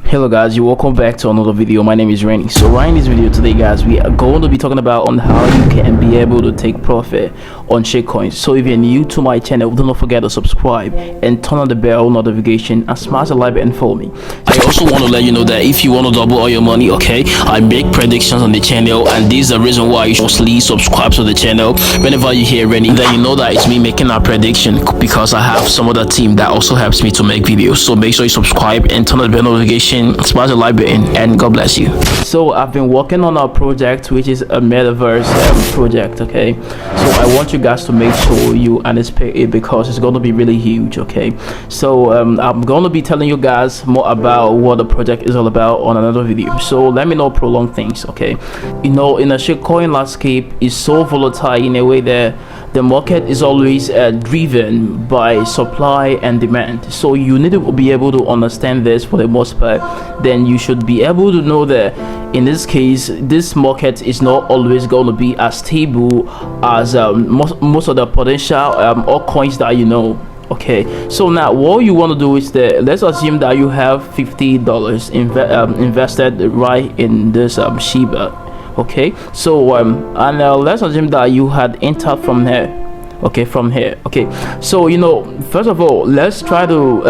Hello guys, you welcome back to another video. My name is Rennie. So right in this video today guys, we are going to be talking about on how you can be able to take profit on shitcoins. So if you're new to my channel, do not forget to subscribe and turn on the bell notification and smash the like button for me. I also want to let you know that if you want to double all your money, okay, I make predictions on the channel, and this is the reason why you should mostly subscribe to the channel. Whenever you hear Rennie, then you know that it's me making a prediction, because I have some other team that also helps me to make videos. So make sure you subscribe and turn on the bell notification, smash the like button, and God bless you. So I've been working on our project, which is a Metaverse project, okay? So I want you guys to make sure you anticipate it, because it's going to be really huge, okay? So I'm going to be telling you guys more about what the project is all about on another video. So let me not prolong things, okay? You know, in a shitcoin landscape is so volatile in a way that the market is always driven by supply and demand. So you need to be able to understand this for the most part. Then you should be able to know that in this case, this market is not always going to be as stable as most of the potential altcoins that you know. Okay, so now what you want to do is that let's assume that you have $50 invested right in this Shiba. Okay, so and let's assume that you had entered from here. Okay, from here. Okay, so you know, first of all, let's try to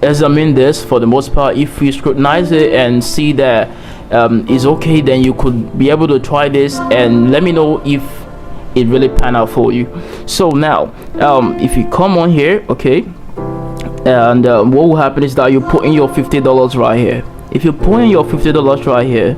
examine this for the most part. If we scrutinize it and see that it's okay, then you could be able to try this and let me know if it really pan out for you. So now if you come on here, okay, and what will happen is that you put in your $50 right here. If you put in your $50 right here,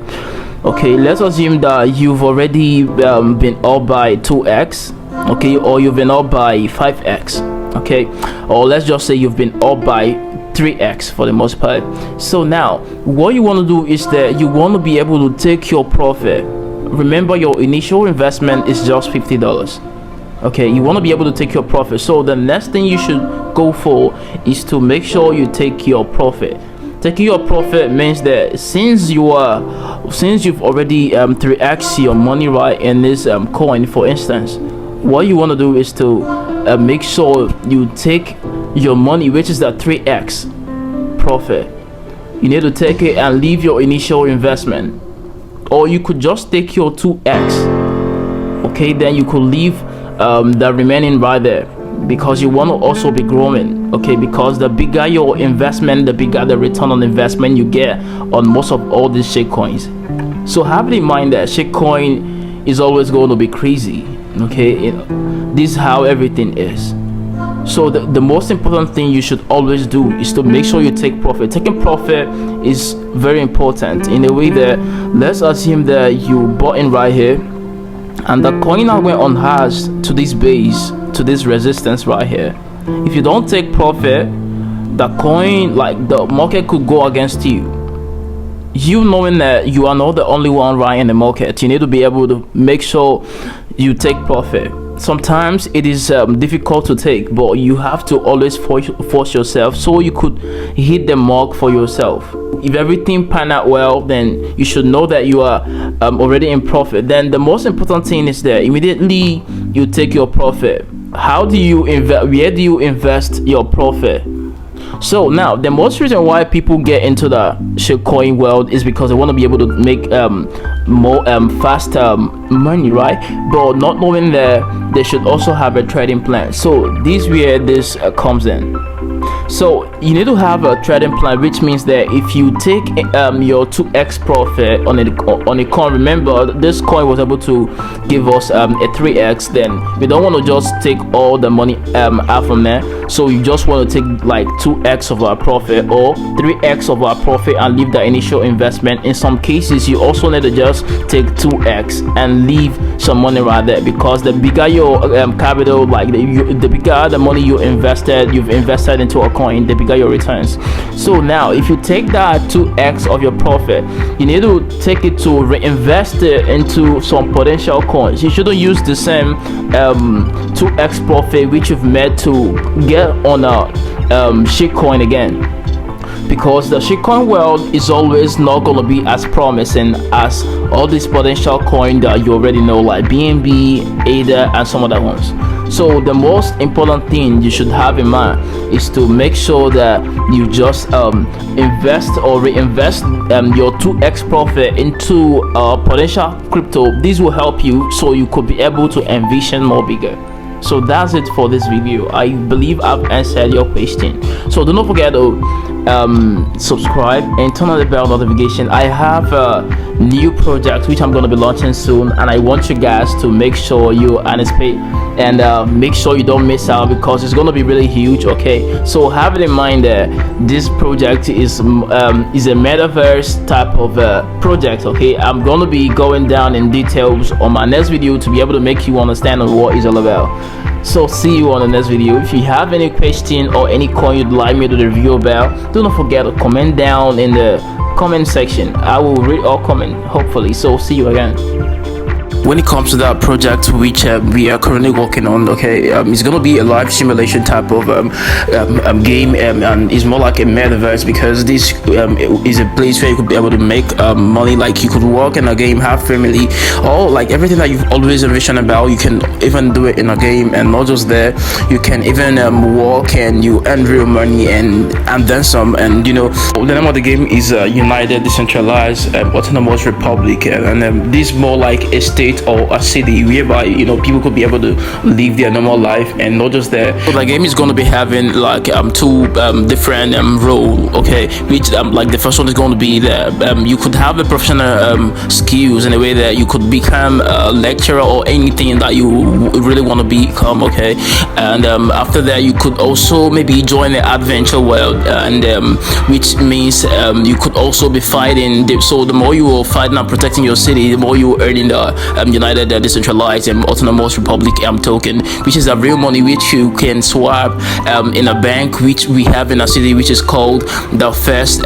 okay, let's assume that you've already been up by 2x, okay, or you've been up by 5x, okay, or let's just say you've been up by 3x for the most part. So now what you want to do is that you want to be able to take your profit. Remember, your initial investment is just $50, okay? You want to be able to take your profit. So the next thing you should go for is to make sure you take your profit. Taking your profit means that since you've already 3x your money right in this coin, for instance, what you want to do is to make sure you take your money, which is the 3x profit. You need to take it and leave your initial investment, or you could just take your 2x, okay? Then you could leave the remaining right there, because you want to also be growing, okay? Because the bigger your investment, the bigger the return on investment you get on most of all these shitcoins. So have in mind that shitcoin is always going to be crazy, okay? This is how everything is. So the most important thing you should always do is to make sure you take profit. Taking profit is very important in a way that, let's assume that you bought in right here and the coin now went on hash to this base, to this resistance right here. If you don't take profit, the coin, like the market could go against you. You knowing that you are not the only one right in the market, you need to be able to make sure you take profit. Sometimes it is difficult to take, but you have to always force yourself so you could hit the mark for yourself. If everything pan out well, then you should know that you are already in profit. Then the most important thing is that immediately you take your profit. How do you invest? Where do you invest your profit? So now the most reason why people get into the shitcoin world is because they want to be able to make more faster money, right? But not knowing that they should also have a trading plan. So this is where this comes in. So you need to have a trading plan, which means that if you take your 2x profit on a coin, remember this coin was able to give us a 3x, then we don't want to just take all the money out from there. So you just want to take like 2x of our profit or 3x of our profit and leave the initial investment. In some cases you also need to just take 2x and leave some money right there, because the bigger your capital, like the bigger the money you've invested into a coin, the bigger your returns. So now if you take that 2x of your profit, you need to take it to reinvest it into some potential coins. You shouldn't use the same 2x profit which you've made to get on a shitcoin again. because the shitcoin world is always not gonna be as promising as all these potential coins that you already know, like BNB, ADA, and some other ones. So the most important thing you should have in mind is to make sure that you just invest or reinvest your 2x profit into potential crypto. This will help you so you could be able to envision more bigger. So that's it for this video. I believe I've answered your question. So do not forget to subscribe and turn on the bell notification. I have a new project which I'm going to be launching soon, and I want you guys to make sure you anticipate and make sure you don't miss out, because it's going to be really huge. Okay, so have it in mind that this project is a metaverse type of project. Okay, I'm going to be going down in details on my next video to be able to make you understand what it's all about. So see you on the next video. If you have any question or any coin you'd like me to review about, do not forget to comment down in the comment section. I will read all comment, hopefully. So see you again. When it comes to that project which we are currently working on, okay, it's gonna be a live simulation type of game, and it's more like a metaverse, because this is a place where you could be able to make money. Like you could work in a game, have family, all like everything that you've always envisioned about, you can even do it in a game. And not just there, you can even work and you earn real money and then some. And you know, the name of the game is United Decentralized Autonomous Republic, and this is more like a state or a city whereby, you know, people could be able to live their normal life. And not just there, so the game is going to be having like two different role, okay, which like the first one is going to be that you could have a professional skills in a way that you could become a lecturer or anything that you really want to become, okay. And after that, you could also maybe join the adventure world, and which means you could also be fighting. So the more you are fighting and protecting your city, the more you are earning the United Decentralized Autonomous Republic token, which is a real money which you can swap in a bank which we have in a city, which is called the first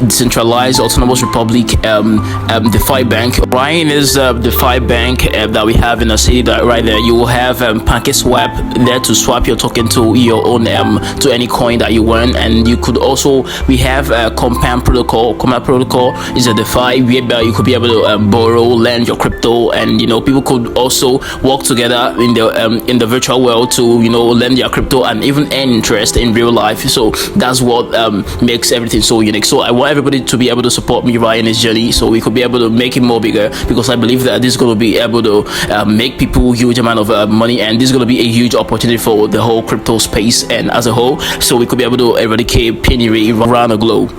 Decentralized Autonomous Republic DeFi Bank. Ryan is the DeFi bank that we have in a city. That right there, you will have pancakeswap there to swap your token to your own to any coin that you want. And you could also, we have a compound protocol. Compound protocol is a DeFi whereby you could be able to borrow, lend your crypto, and you know, people could also work together in the virtual world to, you know, lend their crypto and even earn interest in real life. So that's what makes everything so unique. So I want everybody to be able to support me right in this journey, so we could be able to make it more bigger, because I believe that this is going to be able to make people huge amount of money, and this is going to be a huge opportunity for the whole crypto space and as a whole, so we could be able to eradicate penury around the globe.